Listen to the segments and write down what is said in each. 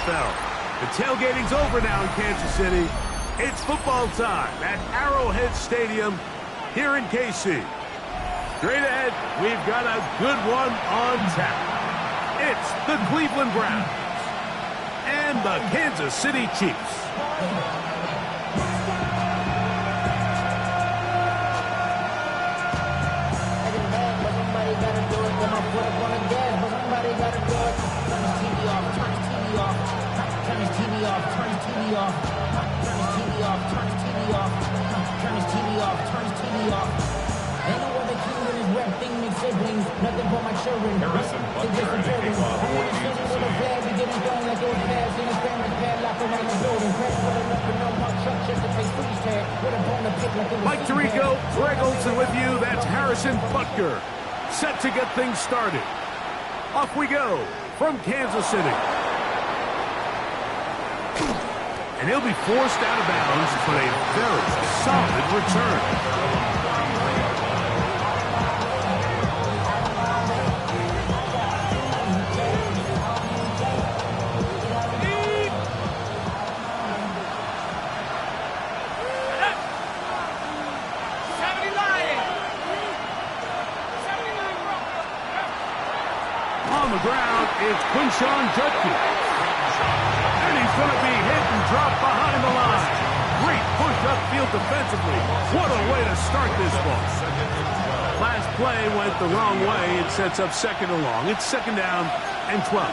NFL. The tailgating's over now in Kansas City. It's football time at Arrowhead Stadium here in KC. Straight ahead, we've got a good one on tap. It's the Cleveland Browns and the Kansas City Chiefs. Nothing but my children. Harrison Butker and the kickoff for Kansas City. Mike Tirico, Greg Olson with you. That's Harrison Butker, set to get things started. Off we go from Kansas City. And he'll be forced out of bounds, but a very solid return. On the ground, it's Quinshon Judkins. And he's going to be hit and dropped behind the line. Great push upfield defensively. What a way to start this ball. Last play went the wrong way. It sets up second and long. It's second down and 12.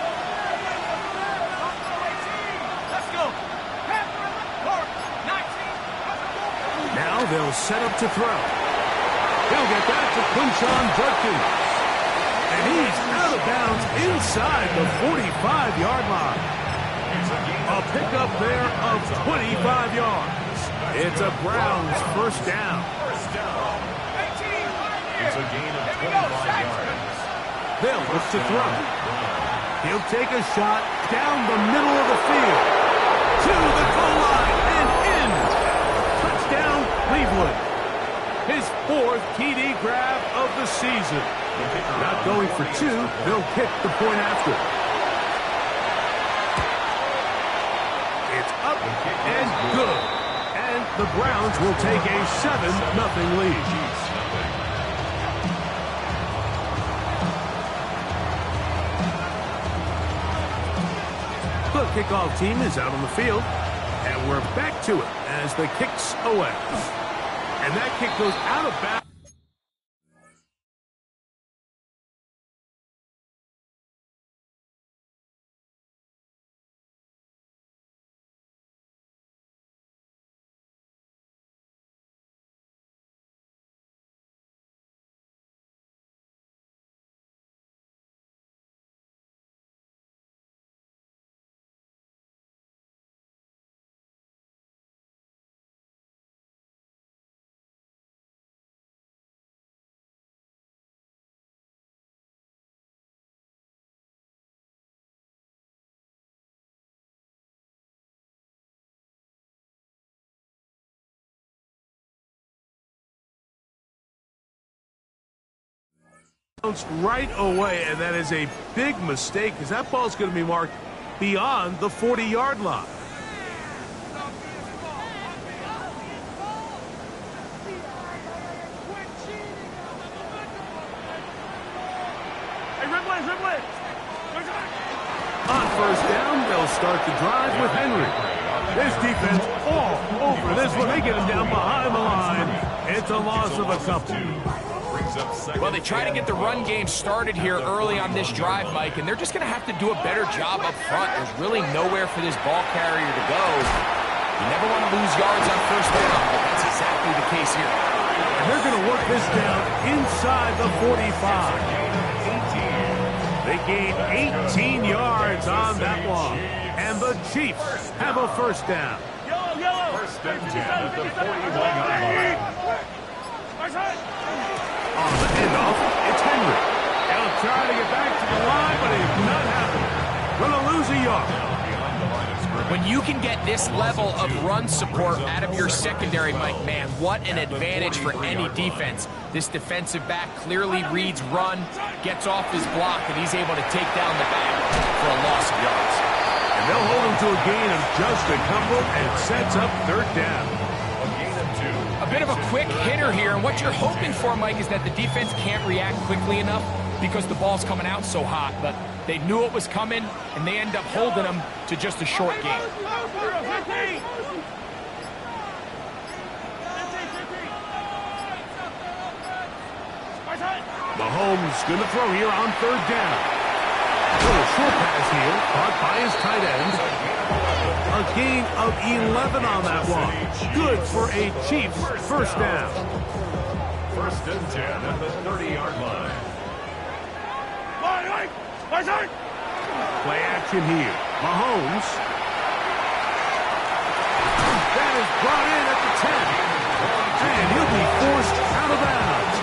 Now they'll set up to throw. He'll get that to Quinshon Judkins. And he's out of bounds inside the 45-yard line. A pickup there of 25 yards. It's a Browns first down. It's a gain of 25 yards. They'll look to throw. He'll take a shot down the middle of the field. To the goal line and in. Touchdown, Cleveland. His fourth TD grab of the season. Not going for two, they'll kick the point after. It's up and good. And the Browns will take a 7-0 lead. The kickoff team is out on the field. And we're back to it as the kick's away. And that kick goes out of bounds. Right away, and that is a big mistake because that ball's going to be marked beyond the 40-yard line. On first down, they'll start the drive with Henry. This defense all over this one. They get him down behind the line. It's a loss of a couple. Well, they try to get the run game started here early on this drive, Mike, and they're just going to have to do a better job up front. There's really nowhere for this ball carrier to go. You never want to lose yards on first down, but that's exactly the case here. And they're going to work this down inside the 45. They gain 18 yards on that one. And the Chiefs have a first down. First and 10 at the 41-yard line. On the handoff, it's Henry. He'll try to get back to the line, but it's not happening. Going to lose a yard. When you can get this level of run support out of your secondary, Mike, man, what an advantage for any defense. This defensive back clearly reads run, gets off his block, and he's able to take down the back for a loss of yards. And they'll hold him down to a gain of just a couple and sets up third down. A gain of 2. A bit of a quick hitter here, and what you're hoping for, Mike, is that the defense can't react quickly enough because the ball's coming out so hot. But they knew it was coming, and they end up holding them to just a short gain. Mahomes going to throw here on third down. Little short pass here, caught by his tight end. A gain of 11 on that one. Good for a Chiefs first down. First and 10 at the 30-yard line. Play action here. Mahomes. That is brought in at the 10. And he'll be forced out of bounds.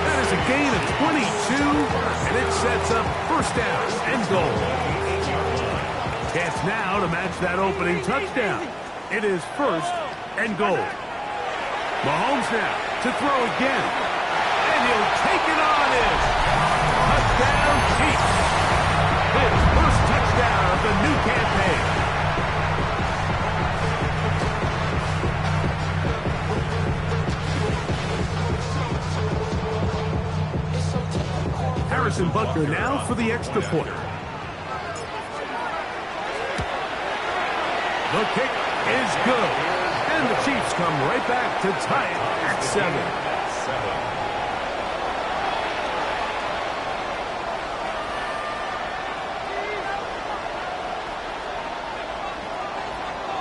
That is a gain of 22, and it sets up first down and goal. Chance now to match that opening touchdown. It is first and goal. Mahomes now to throw again. And he'll take it on in. Touchdown, Chiefs. His first touchdown of the new campaign. Harrison Butker now for the extra point. The kick is good. And the Chiefs come right back to tie it at 7.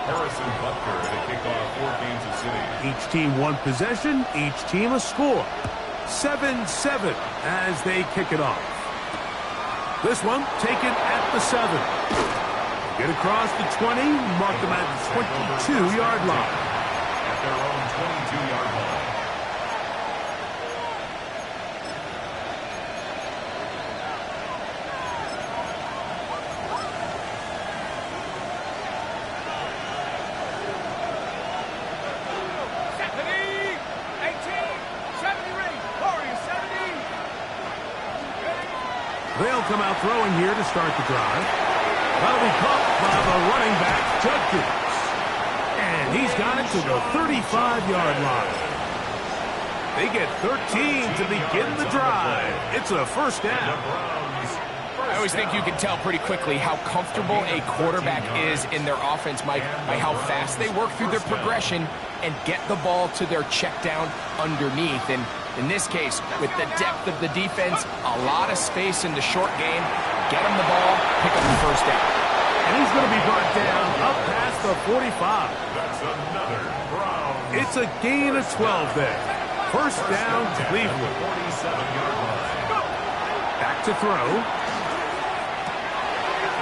Harrison Butker to kick off for Kansas City. Each team one possession, each team a score. 7-7 as they kick it off. This one taken at the 7. Get across the 20, mark them at the 22-yard line. At their own 22-yard line. They'll come out throwing here to start the drive. That'll be caught by the running back, Judkins. And he's got it to the 35-yard line. They get 13 to begin the drive. It's a first down. I always think you can tell pretty quickly how comfortable a quarterback is in their offense, Mike, by how fast they work through their progression and get the ball to their check down underneath. And in this case, with the depth of the defense, a lot of space in the short game, get him the ball, pick up the first down. And he's going to be brought down up past the 45. That's another Browns. It's a gain of 12 there. First down, Cleveland. 47-yard line. Back to throw.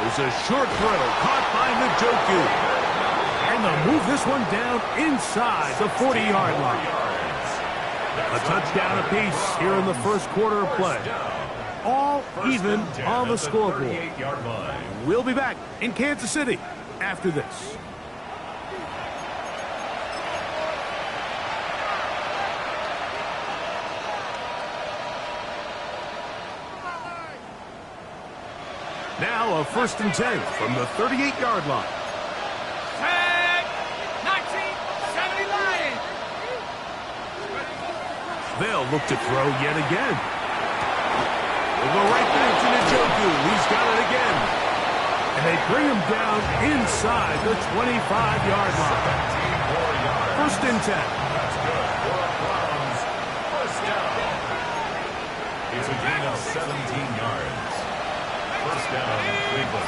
There's a short throw caught by Njoku. And they'll move this one down inside the 40-yard line. A touchdown apiece here in the first quarter of play. All even on the scoreboard. We'll be back in Kansas City after this. Now a first and 10 from the 38-yard line. Tag! 1970 Lions! They'll look to throw yet again. They'll go right back to Njoku. He's got it again. And they bring him down inside the 25-yard line. First and 10. That's good for Browns. First down. It's a gain of 17 yards. First down, Cleveland.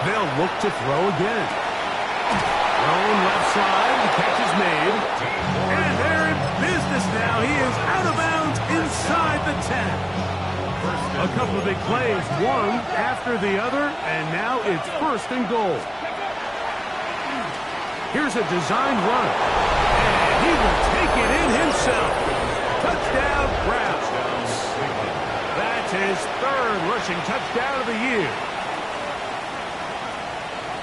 They'll look to throw again. Thrown left side. The catch is made. And they're in business now. He is out of bounds inside the 10. A couple of big plays, one after the other, and now it's first and goal. Here's a designed run. And he will take it in himself. Touchdown, Browns. That's his third rushing touchdown of the year.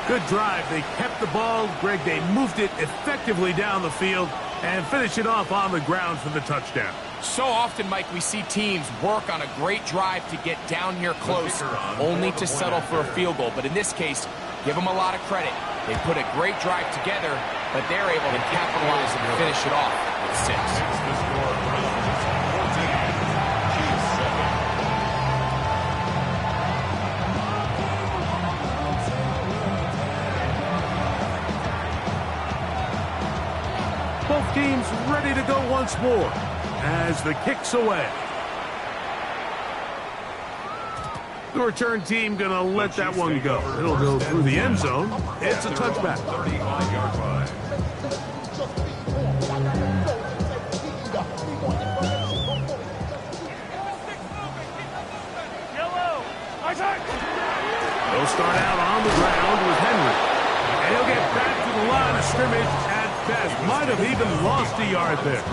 Good drive. They kept the ball. Greg, they moved it effectively down the field. And finish it off on the ground for the touchdown. So often, Mike, we see teams work on a great drive to get down here close, only to settle for a field goal. But in this case, give them a lot of credit. They put a great drive together, but they're able to capitalize and finish it off with 6. Both teams ready to go once more as the kick's away. The return team going to let that one go. It'll go through the end zone. It's a touchback. 35-yard line. They'll start out on the ground with Henry. And he'll get back to the line of scrimmage at best. Might have even lost a yard there.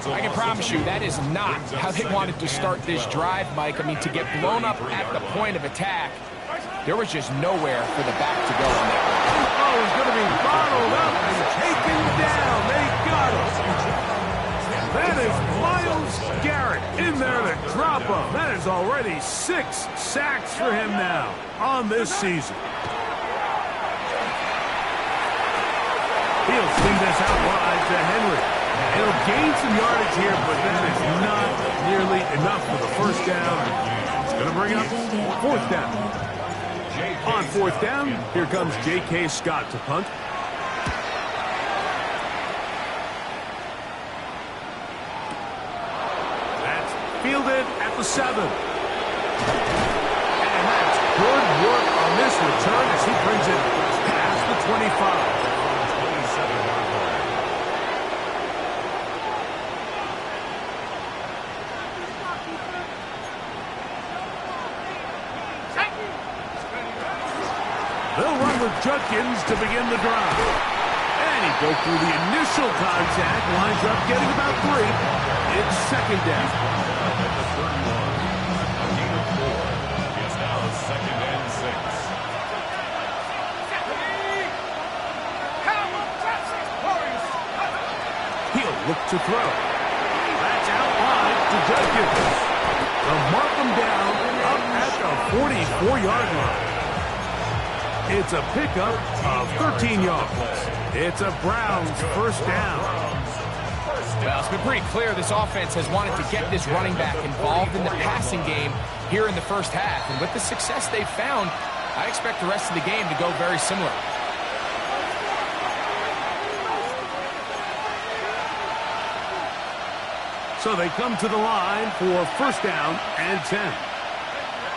I can promise you that is not how they wanted to start this drive, Mike. I mean, to get blown up at the point of attack, there was just nowhere for the back to go on that one. Oh, he's going to be bottled up and taken down. They got him. That is Myles Garrett in there to drop him. That is already 6 sacks for him now on this season. He'll swing this out wide to Henry. He'll gain some yardage here, but that is not nearly enough for the first down. It's going to bring up 4th down. On 4th down, here comes J.K. Scott to punt. That's fielded at the 7. And that's good work on this return as he brings it past the 25. They'll run with Judkins to begin the drive. And he broke through the initial contact, lines up getting about 3. It's 2nd down. A gain of 4. It's now 2nd and 6. He'll look to throw. That's out wide to Judkins. They'll mark him down up at the 44-yard line. It's a pickup of 13 yards. It's a Browns first down. Well, it's been pretty clear this offense has wanted to get this running back involved in the passing game here in the first half. And with the success they've found, I expect the rest of the game to go very similar. So they come to the line for first down and 10.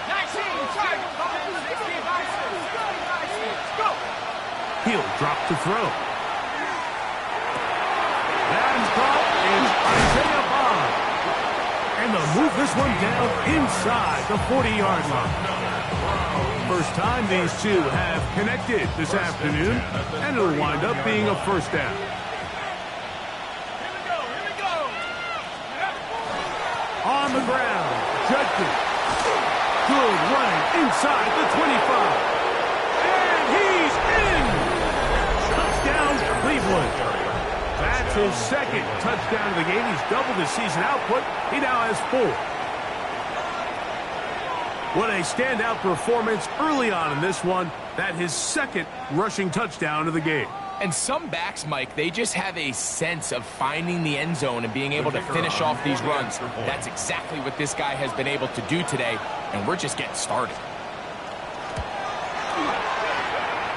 19, go! He'll drop to throw. And caught is Isaiah Bond. And they'll move this one down inside the 40-yard line. First time these two have connected this afternoon, and it'll wind up being a first down. On the ground, Judkins. Good running inside the 25. And he's in! Touchdown, Cleveland. That's his 2nd touchdown of the game. He's doubled his season output. He now has 4. What a standout performance early on in this one. That his 2nd rushing touchdown of the game. And some backs, Mike, they just have a sense of finding the end zone and being able to finish off these runs. That's exactly what this guy has been able to do today, and we're just getting started.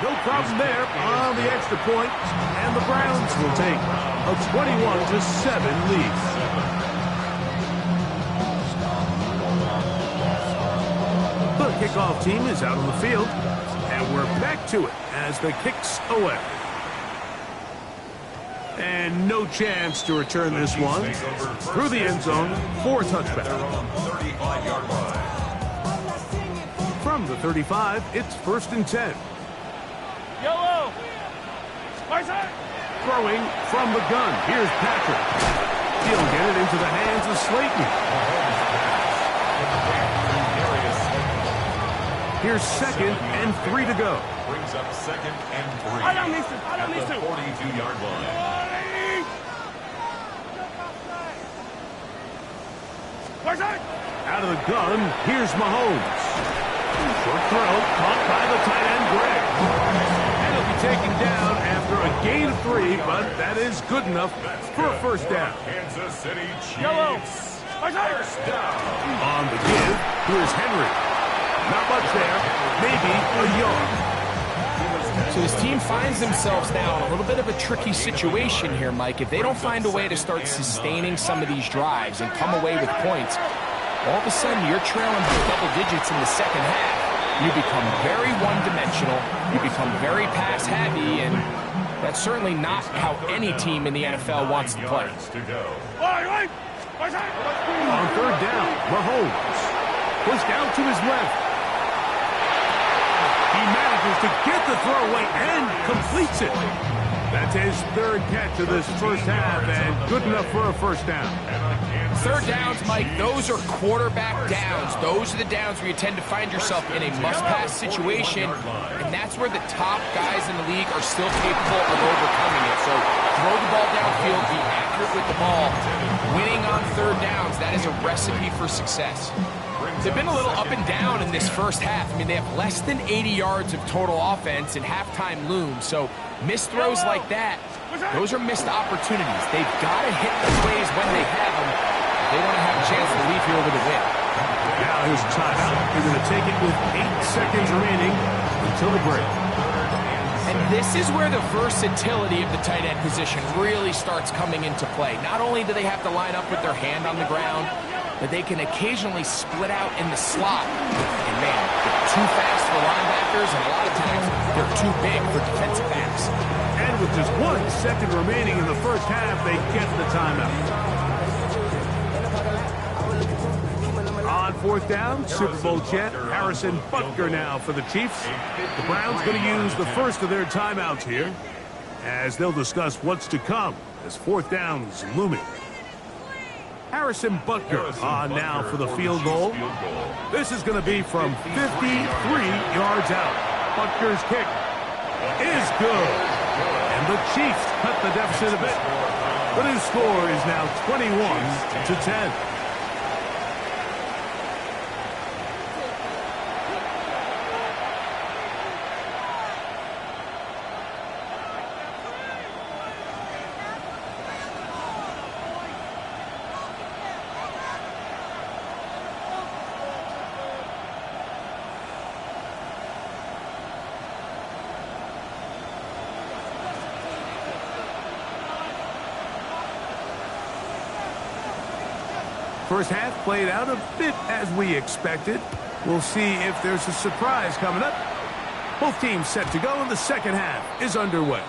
No problem there on the extra point, and the Browns will take a 21-7 lead. The kickoff team is out on the field, and we're back to it as the kick's away. And no chance to return this one through the end zone for a touchback. From the 35, it's 1st and 10. Yellow! Throwing from the gun. Here's Patrick. He'll get it into the hands of Slayton. Here's 2nd and 3 to go. Brings up 2nd and 3. I don't miss it. At the 42-yard line. Out of the gun, here's Mahomes. Short throw, caught by the tight end, Gray. And he'll be taken down after a gain of 3, but that is good enough for a first down. Kansas City Chiefs. Yellow. First down. On the give, here's Henry. Not much there, maybe a yard. So his team finds themselves now in a little bit of a tricky situation here, Mike. If they don't find a way to start sustaining some of these drives and come away with points, all of a sudden you're trailing by double digits in the second half. You become very one-dimensional, you become very pass-heavy, and that's certainly not how any team in the NFL wants to play. On third down, Mahomes pushed out to his left. He manages to get the throw away and completes it. That's his third catch of this first half, and good enough for a first down. Third downs, Mike, those are quarterback downs. Those are the downs where you tend to find yourself in a must-pass situation, and that's where the top guys in the league are still capable of overcoming it. So throw the ball downfield, be accurate with the ball. Winning on third downs, that is a recipe for success. They've been a little up and down in this first half. I mean, they have less than 80 yards of total offense, and halftime looms. So missed throws like that, those are missed opportunities. They've got to hit the plays when they have them. They want to have a chance to leave here with a win. Now here's a timeout. They're going to take it with 8 seconds remaining until the break. And this is where the versatility of the tight end position really starts coming into play. Not only do they have to line up with their hand on the ground, but they can occasionally split out in the slot. And man, they're too fast for linebackers, and a lot of times they're too big for defensive backs. And with just 1 second remaining in the first half, they get the timeout. On fourth down, Super Bowl champ Harrison Butker now for the Chiefs. The Browns going to use the first of their timeouts here, as they'll discuss what's to come as fourth down's looming. Harrison Butker on now for the field goal. This is going to be from 53 yards out. Butker's kick is good. And the Chiefs cut the deficit a bit. The new score is now 21-10. First half played out a bit as we expected. We'll see if there's a surprise coming up. Both teams set to go, and the second half is underway.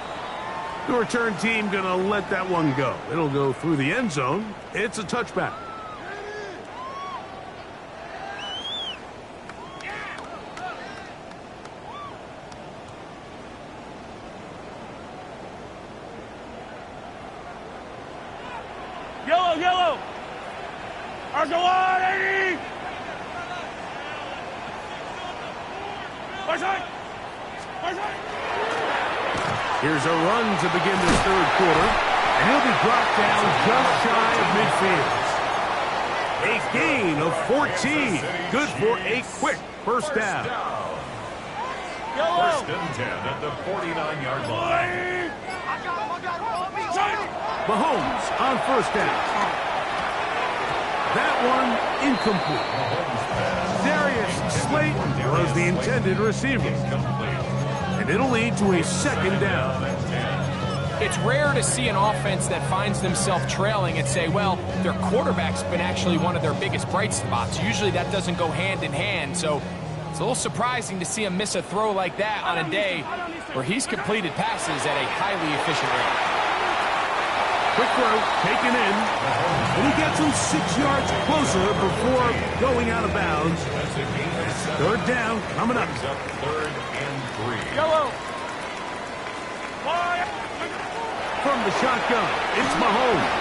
The return team going to let that one go. It'll go through the end zone. It's a touchback. Yellow, yellow. Arjawad, 80. Here's a run to begin this third quarter, and he'll be dropped down just shy of midfield. A gain of 14. Good for a quick first down. First and 10 at the 49-yard line. Mahomes on first down. That one incomplete. Darius Slayton was the intended receiver. And it'll lead to a second down. It's rare to see an offense that finds themselves trailing and say, well, their quarterback's been actually one of their biggest bright spots. Usually that doesn't go hand in hand, so it's a little surprising to see him miss a throw like that on a day where he's completed passes at a highly efficient rate. Quick throw, taken in, and he gets him 6 yards closer before going out of bounds. Third down, coming up. Third and 3. Yellow. From the shotgun, it's Mahomes.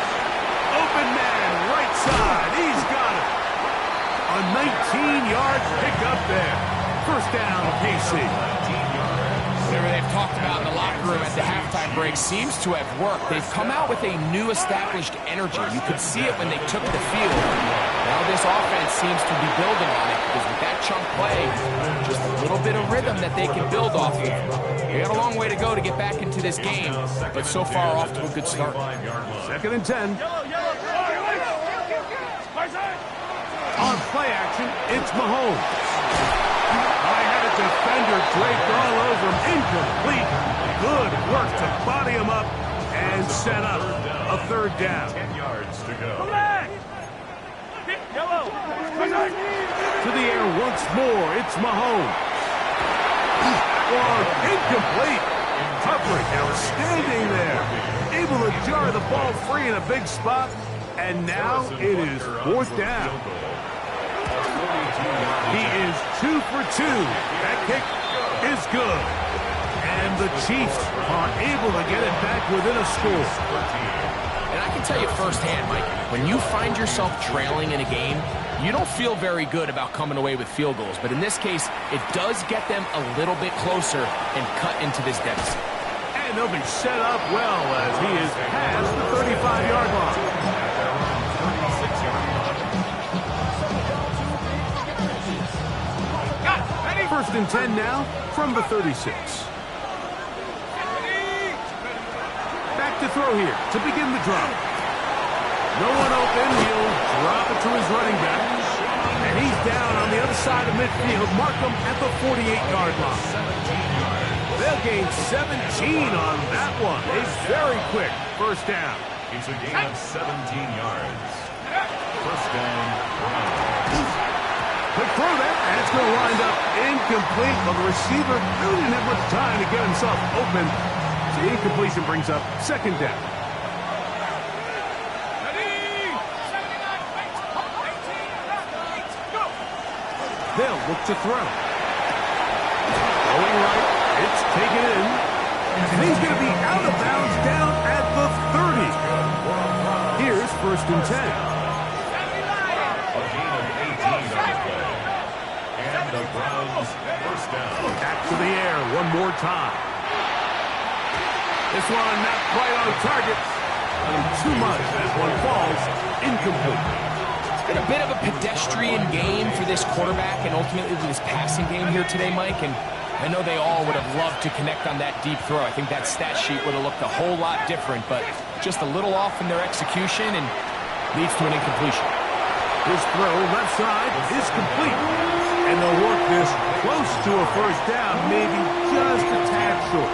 Open man, right side, he's got it. A 19-yard pickup there. First down, KC. Whatever they've talked about in the locker room at the halftime break seems to have worked. They've come out with a new established energy. You could see it when they took the field. Now this offense seems to be building on it because with that chunk play, just a little bit of rhythm that they can build off of. They got a long way to go to get back into this game, but so far off to a good start. 2nd and 10. On play action, it's Mahomes. I had a defender draped all over him. Incomplete. Good work to body him up and set up a 3rd down. 10 yards to go. To the air once more, it's Mahomes. Incomplete. Coverage outstanding there. Able to jar the ball free in a big spot. And now it is 4th down. He is 2 for 2. That kick is good. And the Chiefs are able to get it back within a score. And I can tell you firsthand, Mike, when you find yourself trailing in a game, you don't feel very good about coming away with field goals. But in this case, it does get them a little bit closer and cut into this deficit. And they'll be set up well as he is past the 35-yard line. 1st and 10 now from the 36. Back to throw here to begin the drop. No one open. He'll drop it to his running back. And he's down on the other side of midfield. Mark him at the 48-yard line. They'll gain 17 on that one. A very quick 1st down. It's a gain of 17 yards. 1st down, Browns. Quick throw that, and it's going to wind up incomplete. But the receiver really didn't have much time to get himself open. So the incompletion brings up 2nd down. They'll look to throw. Going right, it's taken in. And he's going to be out of bounds down at the 30. Here's 1st and 10. A gain of 18 on the play. And the Browns 1st down. Back to the air one more time. This one not quite on target. Too much. That one falls incomplete. It's been a bit of a pedestrian game for this quarterback and ultimately this passing game here today, Mike. And I know they all would have loved to connect on that deep throw. I think that stat sheet would have looked a whole lot different, but just a little off in their execution and leads to an incompletion. His throw left side is complete. And they'll work this close to a 1st down, maybe just a tad short.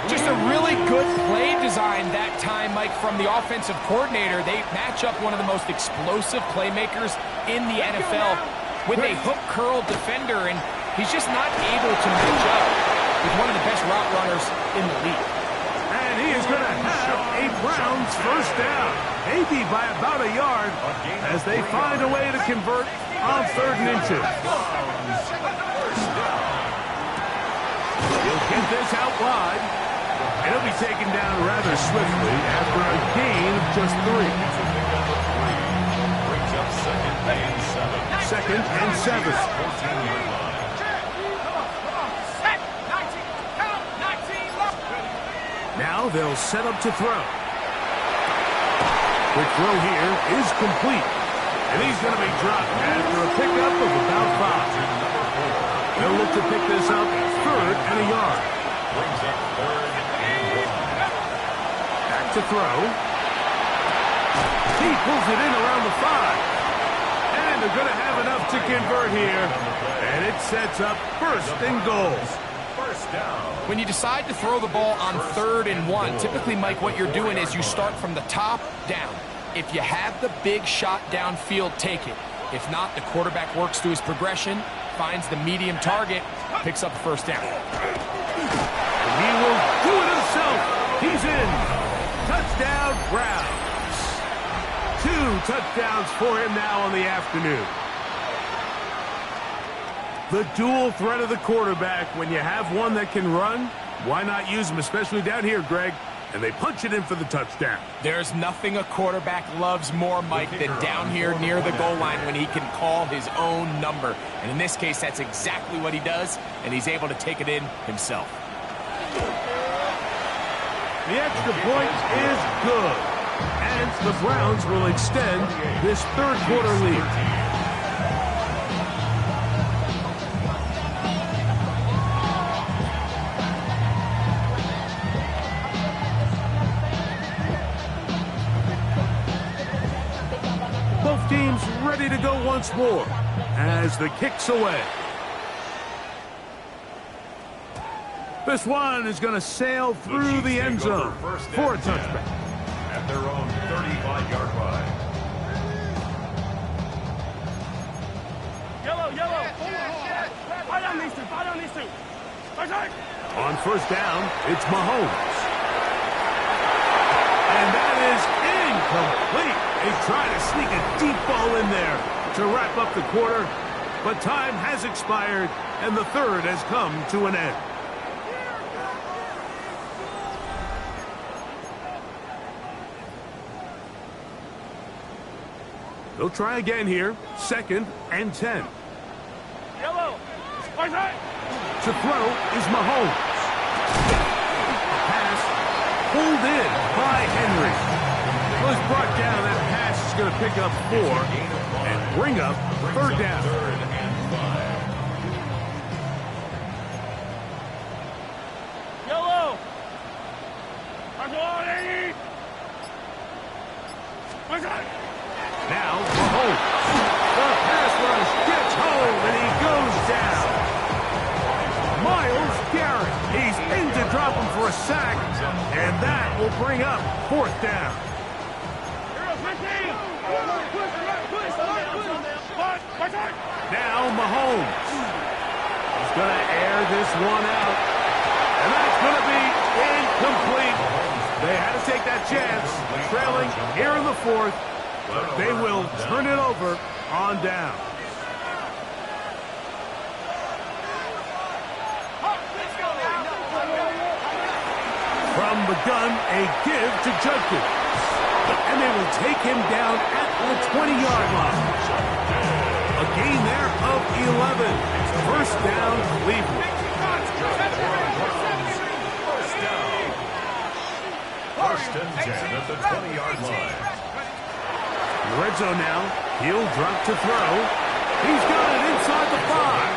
Just a really good play design that time, Mike, from the offensive coordinator. They match up one of the most explosive playmakers in the NFL with a hook curl defender, and he's just not able to match up with one of the best route runners in the league. And he is going to have a Browns 1st down, maybe by about a yard, as they find a way to convert on 3rd and inches. He'll get this out wide. And he'll be taken down rather swiftly after a gain of just 3. Brings up 2nd and 7. 2nd and 7. 14-yard line. Now they'll set up to throw. Quick throw here is complete. And he's going to be dropped after a pickup of about 5. They'll look to pick this up 3rd and a yard. Brings up 3rd and 1. Back to throw. He pulls it in around the 5. And they're going to have enough to convert here. And it sets up 1st and goal. 1st down. When you decide to throw the ball on 3rd and 1, typically, Mike, what you're doing is you start from the top down. If you have the big shot downfield, take it. If not, the quarterback works through his progression, finds the medium target, picks up the 1st down. He will do it himself. He's in. Touchdown, Browns. 2 touchdowns for him now on the afternoon. The dual threat of the quarterback. When you have one that can run, why not use him, especially down here, Greg? And they punch it in for the touchdown. There's nothing a quarterback loves more, Mike, than down here near the goal line when he can call his own number. And in this case, that's exactly what he does, and he's able to take it in himself. The extra point is good. And the Browns will extend this third quarter lead. Both teams ready to go once more as the kick's away. This one is going to sail through the end zone for a touchback. At their own 35-yard line. Yellow. Fight on these two. Fight. On first down, it's Mahomes. And that is incomplete. They try to sneak a deep ball in there to wrap up the quarter, but time has expired, and the third has come to an end. They'll try again here. 2nd and 10. Yellow. Fight. To throw is Mahomes. Pass pulled in by Henry. Was brought down. That pass is going to pick up 4 and bring up third down. Third and 5. Yellow. Arjolani. Fight. Now Mahomes. The pass rush gets home and he goes down. Myles Garrett. He's in to drop him for a sack, and that will bring up fourth down. Now Mahomes. He's going to air this one out. And that's going to be incomplete. They had to take that chance, trailing here in the fourth, but they will turn it over on down. From the gun, a give to Judkins. And they will take him down at the 20-yard line. A gain there of 11. First down, Cleveland. First and 10 at the 20-yard line. Red zone now. He'll drop to throw. He's got it inside the 5.